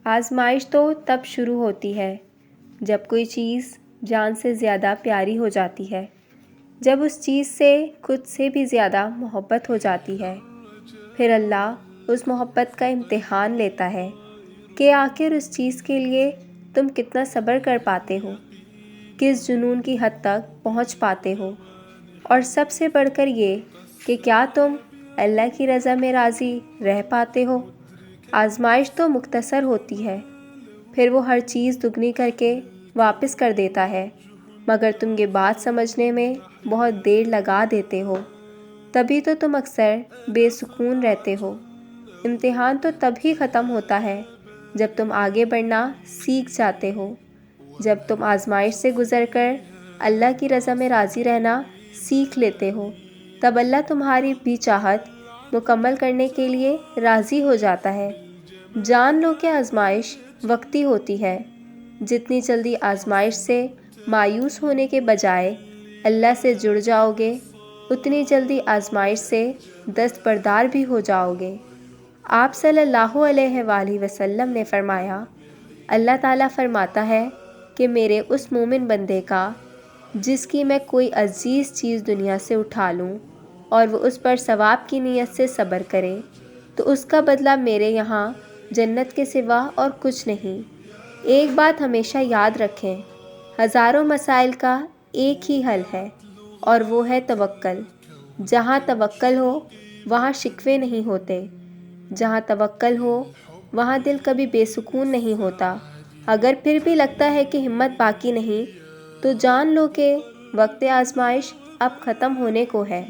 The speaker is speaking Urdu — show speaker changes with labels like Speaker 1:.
Speaker 1: آزمائش تو تب شروع ہوتی ہے جب کوئی چیز جان سے زیادہ پیاری ہو جاتی ہے، جب اس چیز سے خود سے بھی زیادہ محبت ہو جاتی ہے۔ پھر اللہ اس محبت کا امتحان لیتا ہے کہ آخر اس چیز کے لیے تم کتنا صبر کر پاتے ہو، کس جنون کی حد تک پہنچ پاتے ہو، اور سب سے بڑھ کر یہ کہ کیا تم اللہ کی رضا میں راضی رہ پاتے ہو۔ آزمائش تو مختصر ہوتی ہے، پھر وہ ہر چیز دگنی کر کے واپس کر دیتا ہے، مگر تم یہ بات سمجھنے میں بہت دیر لگا دیتے ہو، تبھی تو تم اکثر بے سکون رہتے ہو۔ امتحان تو تب ہی ختم ہوتا ہے جب تم آگے بڑھنا سیکھ جاتے ہو، جب تم آزمائش سے گزر کر اللہ کی رضا میں راضی رہنا سیکھ لیتے ہو، تب اللہ تمہاری بھی چاہت مکمل کرنے کے لیے راضی ہو جاتا ہے۔ جان لو کہ آزمائش وقتی ہوتی ہے، جتنی جلدی آزمائش سے مایوس ہونے کے بجائے اللہ سے جڑ جاؤ گے، اتنی جلدی آزمائش سے دستبردار بھی ہو جاؤ گے۔ آپ صلی اللہ علیہ وآلہ وسلم نے فرمایا، اللہ تعالیٰ فرماتا ہے کہ میرے اس مومن بندے کا جس کی میں کوئی عزیز چیز دنیا سے اٹھا لوں اور وہ اس پر ثواب کی نیت سے صبر کرے تو اس کا بدلہ میرے یہاں جنت کے سوا اور کچھ نہیں۔ ایک بات ہمیشہ یاد رکھیں، ہزاروں مسائل کا ایک ہی حل ہے، اور وہ ہے توکل۔ جہاں توکل ہو وہاں شکوے نہیں ہوتے، جہاں توکل ہو وہاں دل کبھی بے سکون نہیں ہوتا۔ اگر پھر بھی لگتا ہے کہ ہمت باقی نہیں، تو جان لو کہ وقت آزمائش اب ختم ہونے کو ہے۔